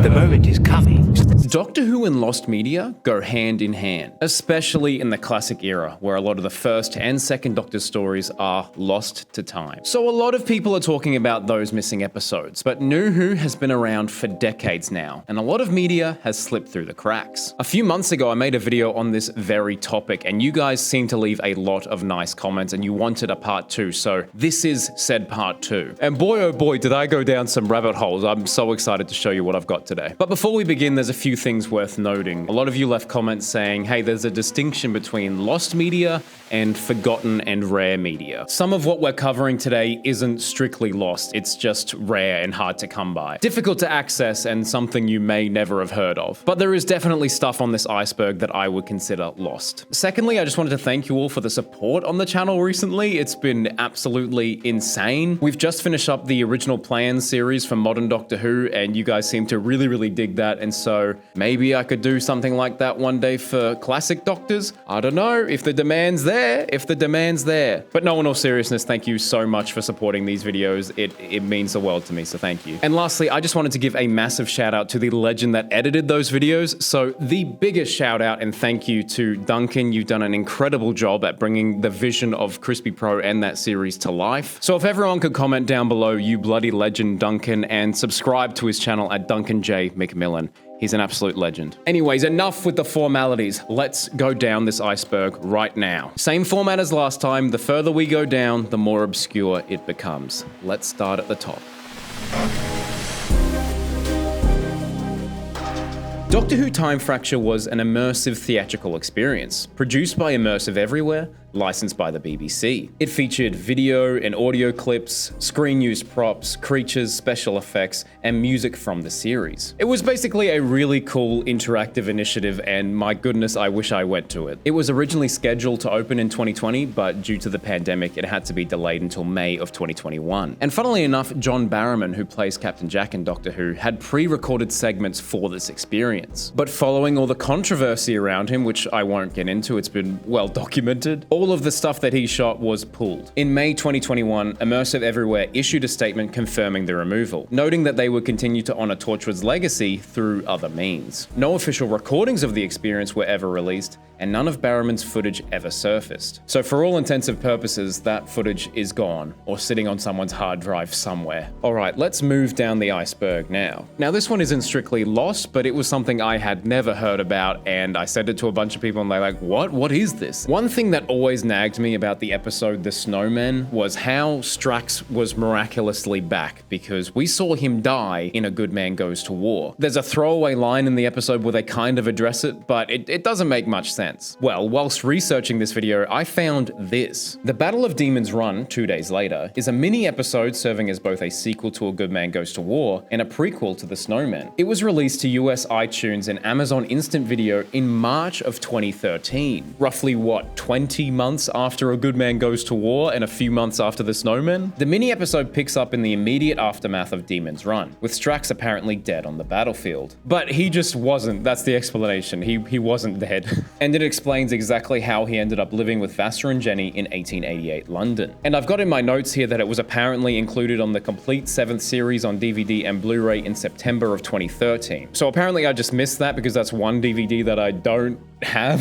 The moment is coming. Doctor Who and Lost Media go hand in hand, especially in the classic era, where a lot of the first and second Doctor stories are lost to time. So a lot of people are talking about those missing episodes, but New Who has been around for decades now, and a lot of media has slipped through the cracks. A few months ago, I made a video on this very topic, and you guys seemed to leave a lot of nice comments, and you wanted a part 2, so this is said part 2. And boy oh boy, did I go down some rabbit holes. I'm so excited to show you what I've got today. But before we begin, there's a few things worth noting. A lot of you left comments saying, hey, there's a distinction between lost media and forgotten and rare media. Some of what we're covering today isn't strictly lost, it's just rare and hard to come by. Difficult to access and something you may never have heard of. But there is definitely stuff on this iceberg that I would consider lost. Secondly, I just wanted to thank you all for the support on the channel recently. It's been absolutely insane. We've just finished up the original Plans series for Modern Doctor Who, and you guys seem to really dig that, and so maybe I could do something like that one day for classic Doctors. I don't know, if the demand's there. But no, in all seriousness, thank you so much for supporting these videos. It means the world to me, so thank you. And lastly, I just wanted to give a massive shout out to the legend that edited those videos. So the biggest shout out and thank you to Duncan. You've done an incredible job at bringing the vision of Crispy Pro and that series to life. So if everyone could comment down below, you bloody legend Duncan, and subscribe to his channel at Duncan J. McMillan. He's an absolute legend. Anyways, enough with the formalities. Let's go down this iceberg right now. Same format as last time. The further we go down, the more obscure it becomes. Let's start at the top. Doctor Who Time Fracture was an immersive theatrical experience, produced by Immersive Everywhere, licensed by the BBC. It featured video and audio clips, screen-used props, creatures, special effects, and music from the series. It was basically a really cool interactive initiative, and my goodness, I wish I went to it. It was originally scheduled to open in 2020, but due to the pandemic, it had to be delayed until May of 2021. And funnily enough, John Barrowman, who plays Captain Jack in Doctor Who, had pre-recorded segments for this experience. But following all the controversy around him, which I won't get into, it's been well documented, all of the stuff that he shot was pulled. In May 2021, Immersive Everywhere issued a statement confirming the removal, noting that they would continue to honor Torchwood's legacy through other means. No official recordings of the experience were ever released, and none of Barrowman's footage ever surfaced. So for all intensive purposes, that footage is gone, or sitting on someone's hard drive somewhere. Alright, let's move down the iceberg now. Now this one isn't strictly lost, but it was something I had never heard about, and I sent it to a bunch of people and they're like, what is this? One thing that always nagged me about the episode The Snowmen was how Strax was miraculously back, because we saw him die in A Good Man Goes to War. There's a throwaway line in the episode where they kind of address it, but it doesn't make much sense. Well, whilst researching this video, I found this. The Battle of Demon's Run, 2 days later, is a mini episode serving as both a sequel to A Good Man Goes to War and a prequel to The Snowmen. It was released to US iTunes and Amazon Instant Video in March of 2013. Roughly, 20 months after A Good Man Goes to War and a few months after The Snowmen? The mini episode picks up in the immediate aftermath of Demon's Run, with Strax apparently dead on the battlefield. But he just wasn't, that's the explanation. He wasn't dead. And it explains exactly how he ended up living with Vassar and Jenny in 1888 London. And I've got in my notes here that it was apparently included on the complete 7th series on DVD and Blu-ray in September of 2013. So apparently I just missed that because that's one DVD that I don't have.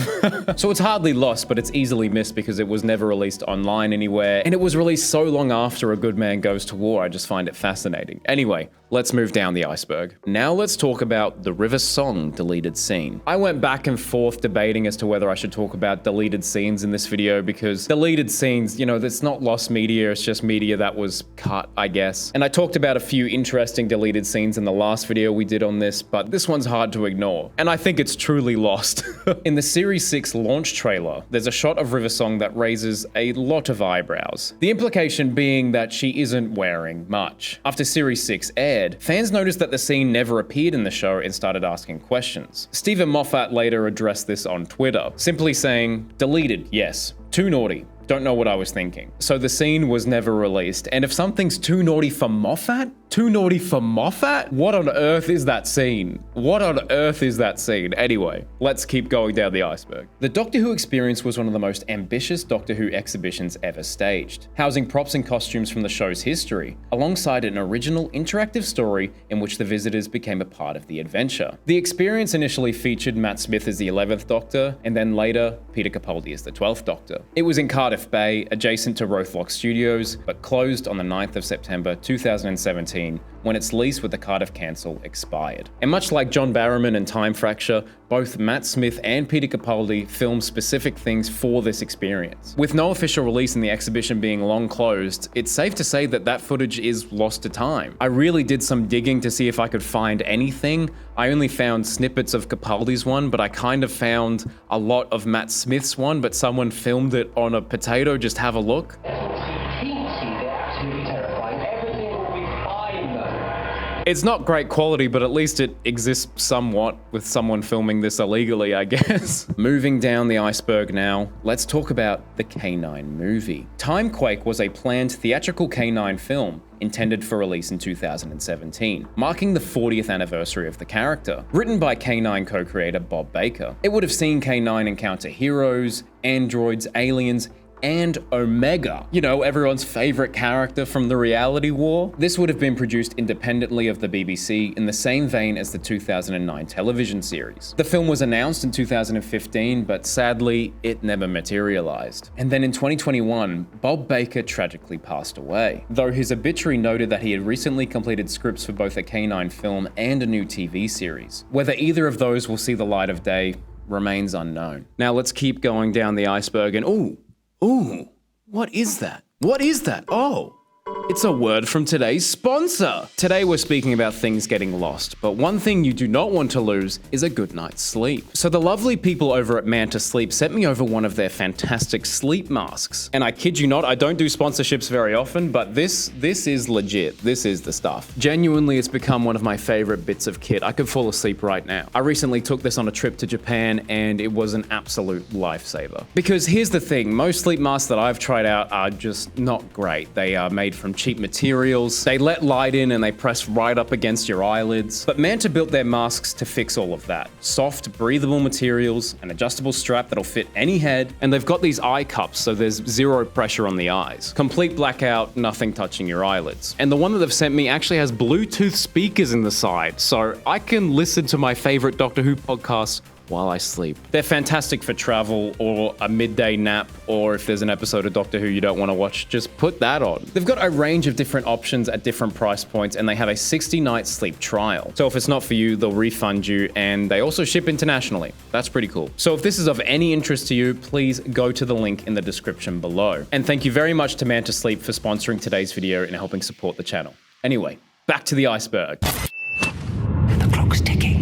So it's hardly lost, but it's easily missed because it was never released online anywhere, and it was released so long after A Good Man Goes to War. I just find it fascinating. Anyway, let's move down the iceberg. Now let's talk about the River Song deleted scene. I went back and forth debating as to whether I should talk about deleted scenes in this video, because deleted scenes, it's not lost media, it's just media that was cut, I guess. And I talked about a few interesting deleted scenes in the last video we did on this, but this one's hard to ignore, and I think it's truly lost. In the Series 6 launch trailer, there's a shot of River Song that raises a lot of eyebrows. The implication being that she isn't wearing much. After Series 6 aired, fans noticed that the scene never appeared in the show and started asking questions. Stephen Moffat later addressed this on Twitter, simply saying, "Deleted, yes. Too naughty. Don't know what I was thinking." So the scene was never released, and if something's too naughty for Moffat, Too naughty for Moffat? What on earth is that scene? What on earth is that scene? Anyway, let's keep going down the iceberg. The Doctor Who experience was one of the most ambitious Doctor Who exhibitions ever staged, housing props and costumes from the show's history, alongside an original interactive story in which the visitors became a part of the adventure. The experience initially featured Matt Smith as the 11th Doctor, and then later, Peter Capaldi as the 12th Doctor. It was in Cardiff Bay, adjacent to Rothlock Studios, but closed on the 9th of September 2017 when its lease with the Cardiff Council expired. And much like John Barrowman and Time Fracture, both Matt Smith and Peter Capaldi filmed specific things for this experience. With no official release and the exhibition being long closed, it's safe to say that that footage is lost to time. I really did some digging to see if I could find anything. I only found snippets of Capaldi's one, but I kind of found a lot of Matt Smith's one, but someone filmed it on a potato. Just have a look. It's not great quality, but at least it exists somewhat with someone filming this illegally, I guess. Moving down the iceberg now, let's talk about the K9 movie. Timequake was a planned theatrical K9 film intended for release in 2017, marking the 40th anniversary of the character. Written by K9 co-creator Bob Baker, it would have seen K9 encounter heroes, androids, aliens, and Omega, you know, everyone's favorite character from the reality war. This would have been produced independently of the BBC in the same vein as the 2009 television series. The film was announced in 2015, but sadly, it never materialized. And then in 2021, Bob Baker tragically passed away, though his obituary noted that he had recently completed scripts for both a K9 film and a new TV series. Whether either of those will see the light of day remains unknown. Now let's keep going down the iceberg and Ooh, what is that? What is that? Oh, it's a word from today's sponsor. Today we're speaking about things getting lost, but one thing you do not want to lose is a good night's sleep. So the lovely people over at Manta Sleep sent me over one of their fantastic sleep masks. And I kid you not, I don't do sponsorships very often, but this is legit. This is the stuff. Genuinely, it's become one of my favorite bits of kit. I could fall asleep right now. I recently took this on a trip to Japan and it was an absolute lifesaver. Because here's the thing, most sleep masks that I've tried out are just not great. They are made from cheap materials, they let light in and they press right up against your eyelids. But Manta built their masks to fix all of that. Soft, breathable materials, an adjustable strap that'll fit any head, and they've got these eye cups so there's zero pressure on the eyes. Complete blackout, nothing touching your eyelids. And the one that they've sent me actually has Bluetooth speakers in the side, so I can listen to my favorite Doctor Who podcasts while I sleep. They're fantastic for travel or a midday nap, or if there's an episode of Doctor Who you don't want to watch, just put that on. They've got a range of different options at different price points, and they have a 60-night sleep trial. So if it's not for you, they'll refund you, and they also ship internationally. That's pretty cool. So if this is of any interest to you, please go to the link in the description below. And thank you very much to Manta Sleep for sponsoring today's video and helping support the channel. Anyway, back to the iceberg. The clock's ticking.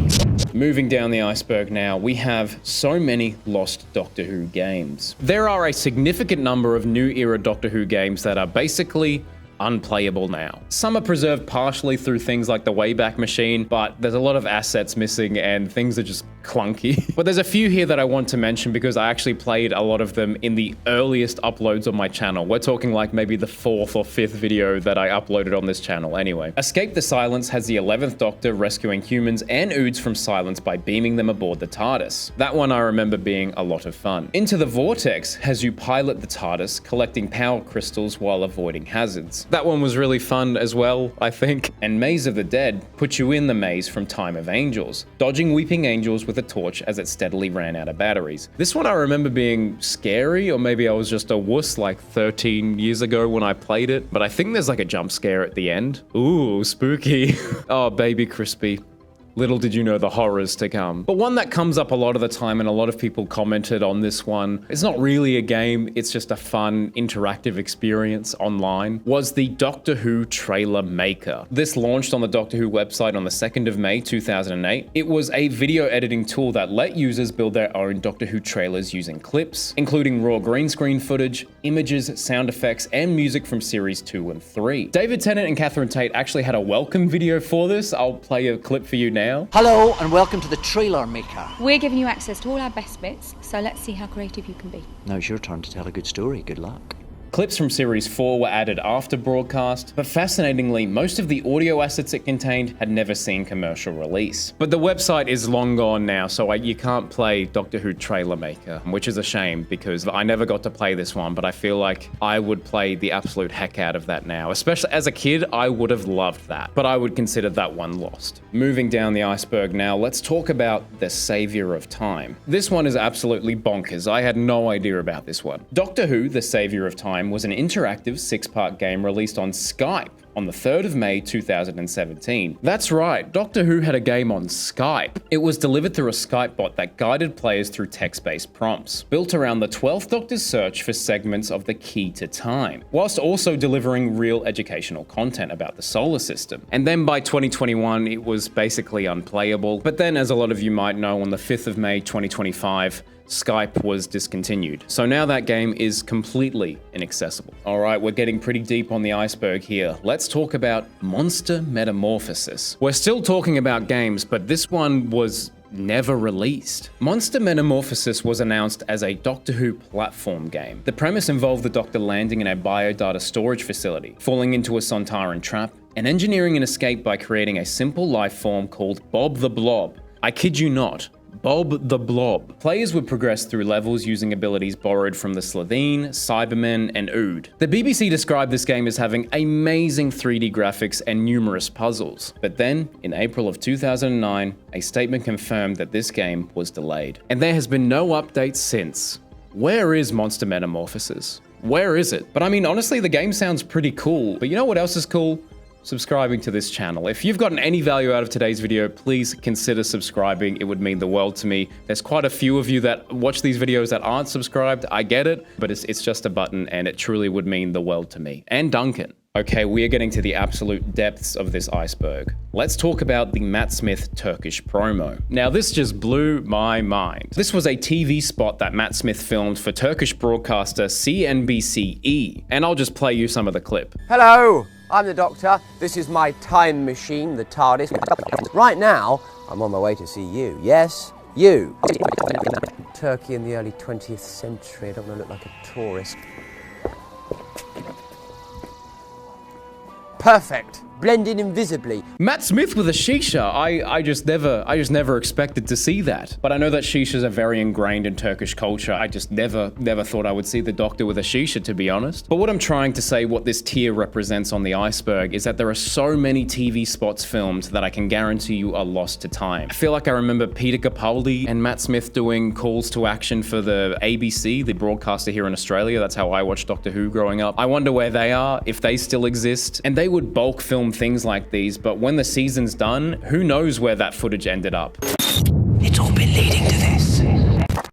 Moving down the iceberg now, we have so many lost Doctor Who games. There are a significant number of new era Doctor Who games that are basically unplayable now. Some are preserved partially through things like the Wayback Machine, but there's a lot of assets missing and things are just clunky. But there's a few here that I want to mention because I actually played a lot of them in the earliest uploads on my channel. We're talking like maybe the 4th or 5th video that I uploaded on this channel anyway. Escape the Silence has the 11th Doctor rescuing humans and Oods from Silence by beaming them aboard the TARDIS. That one I remember being a lot of fun. Into the Vortex has you pilot the TARDIS, collecting power crystals while avoiding hazards. That one was really fun as well, I think. And Maze of the Dead puts you in the maze from Time of Angels, dodging weeping angels with a torch as it steadily ran out of batteries. This one I remember being scary, or maybe I was just a wuss like 13 years ago when I played it, but I think there's like a jump scare at the end. Ooh, spooky. Oh, baby crispy. Little did you know the horrors to come. But one that comes up a lot of the time, and a lot of people commented on this one, it's not really a game, it's just a fun interactive experience online, was the Doctor Who Trailer Maker. This launched on the Doctor Who website on the 2nd of May 2008. It was a video editing tool that let users build their own Doctor Who trailers using clips, including raw green screen footage, images, sound effects, and music from series 2 and 3. David Tennant and Catherine Tate actually had a welcome video for this. I'll play a clip for you now. Hello and welcome to the Trailer Maker. We're giving you access to all our best bits, so let's see how creative you can be. Now it's your turn to tell a good story. Good luck. Clips from Series 4 were added after broadcast, but fascinatingly, most of the audio assets it contained had never seen commercial release. But the website is long gone now, so you can't play Doctor Who Trailer Maker, which is a shame because I never got to play this one, but I feel like I would play the absolute heck out of that now. Especially as a kid, I would have loved that, but I would consider that one lost. Moving down the iceberg now, let's talk about the Saviour of Time. This one is absolutely bonkers. I had no idea about this one. Doctor Who, the Saviour of Time was an interactive 6-part game released on Skype on the 3rd of May 2017. That's right, Doctor Who had a game on Skype. It was delivered through a Skype bot that guided players through text-based prompts, built around the 12th Doctor's search for segments of the key to time, whilst also delivering real educational content about the solar system. And then by 2021, it was basically unplayable. But then, as a lot of you might know, on the 5th of May 2025, Skype was discontinued. So now that game is completely inaccessible. All right, we're getting pretty deep on the iceberg here. Let's talk about Monster Metamorphosis. We're still talking about games, but this one was never released. Monster Metamorphosis was announced as a Doctor Who platform game. The premise involved the Doctor landing in a biodata storage facility, falling into a Sontaran trap, and engineering an escape by creating a simple life form called Bob the Blob. I kid you not. Bob the Blob. Players would progress through levels using abilities borrowed from the Slitheen, Cybermen, and Ood. The BBC described this game as having amazing 3D graphics and numerous puzzles. But then, in April of 2009, a statement confirmed that this game was delayed. And there has been no update since. Where is Monster Metamorphosis? Where is it? But I mean, honestly, the game sounds pretty cool. But you know what else is cool? Subscribing to this channel. If you've gotten any value out of today's video, please consider subscribing. It would mean the world to me. There's quite a few of you that watch these videos that aren't subscribed. I get it, but it's just a button and it truly would mean the world to me. And Duncan. Okay, we are getting to the absolute depths of this iceberg. Let's talk about the Matt Smith Turkish promo. Now, this just blew my mind. This was a TV spot that Matt Smith filmed for Turkish broadcaster CNBC. And I'll just play you some of the clip. Hello, I'm the Doctor. This is my time machine, the TARDIS. Right now, I'm on my way to see you. Yes, you. Turkey in the early 20th century. I don't want to look like a tourist. Perfect. Blend in invisibly. Matt Smith with a shisha. I just never expected to see that. But I know that shishas are very ingrained in Turkish culture. I just never thought I would see the Doctor with a shisha, to be honest. But what I'm trying to say, what this tier represents on the iceberg, is that there are so many TV spots filmed that I can guarantee you are lost to time. I feel like I remember Peter Capaldi and Matt Smith doing calls to action for the ABC, the broadcaster here in Australia. That's how I watched Doctor Who growing up. I wonder where they are, if they still exist. And they would bulk film things like these, but when the season's done, who knows where that footage ended up. It's all been leading to this.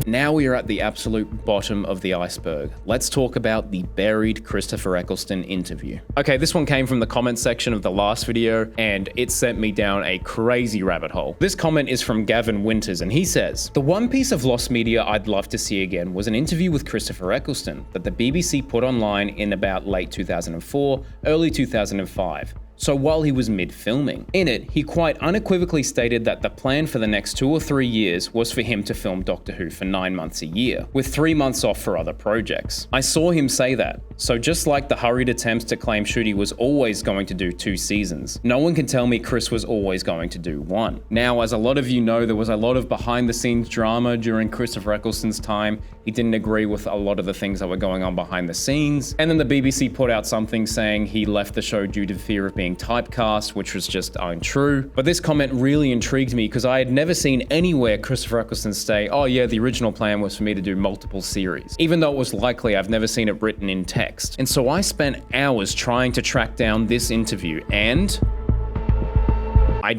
Now we are at the absolute bottom of the iceberg. Let's talk about the buried Christopher Eccleston interview. Okay, this one came from the comment section of the last video, and it sent me down a crazy rabbit hole. This comment is from Gavin Winters, and he says, "The one piece of lost media I'd love to see again was an interview with Christopher Eccleston that the BBC put online in about late 2004, early 2005. So while he was mid-filming. In it, he quite unequivocally stated that the plan for the next 2 or 3 years was for him to film Doctor Who for 9 months a year, with 3 months off for other projects. I saw him say that. So just like the hurried attempts to claim Shooty was always going to do 2 seasons, no one can tell me Chris was always going to do 1. Now, as a lot of you know, there was a lot of behind-the-scenes drama during Christopher Eccleston's time. He didn't agree with a lot of the things that were going on behind the scenes. And then the BBC put out something saying he left the show due to fear of being typecast, which was just untrue. But this comment really intrigued me because I had never seen anywhere Christopher Eccleston say, "Oh yeah, the original plan was for me to do multiple series." Even though it was likely, I've never seen it written in text. And so I spent hours trying to track down this interview, and I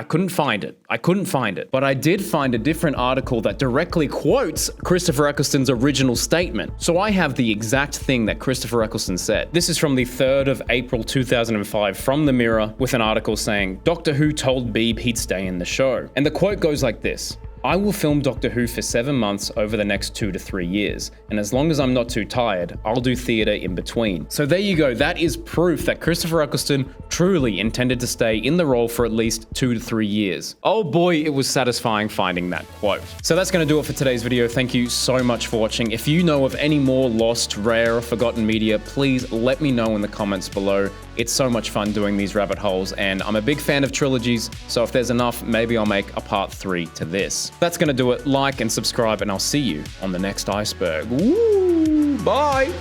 couldn't find it. But I did find a different article that directly quotes Christopher Eccleston's original statement. So I have the exact thing that Christopher Eccleston said. This is from the 3rd of April 2005 from The Mirror, with an article saying, "Doctor Who told Beeb he'd stay in the show." And the quote goes like this: I will film Doctor Who for 7 months over the next 2 to 3 years, and as long as I'm not too tired, I'll do theatre in between. So there you go, that is proof that Christopher Eccleston truly intended to stay in the role for at least 2 to 3 years. Oh boy, it was satisfying finding that quote. So that's going to do it for today's video. Thank you so much for watching. If you know of any more lost, rare, or forgotten media, please let me know in the comments below. It's so much fun doing these rabbit holes, and I'm a big fan of trilogies, so if there's enough, maybe I'll make a part 3 to this. That's gonna do it. Like and subscribe, and I'll see you on the next iceberg. Woo! Bye!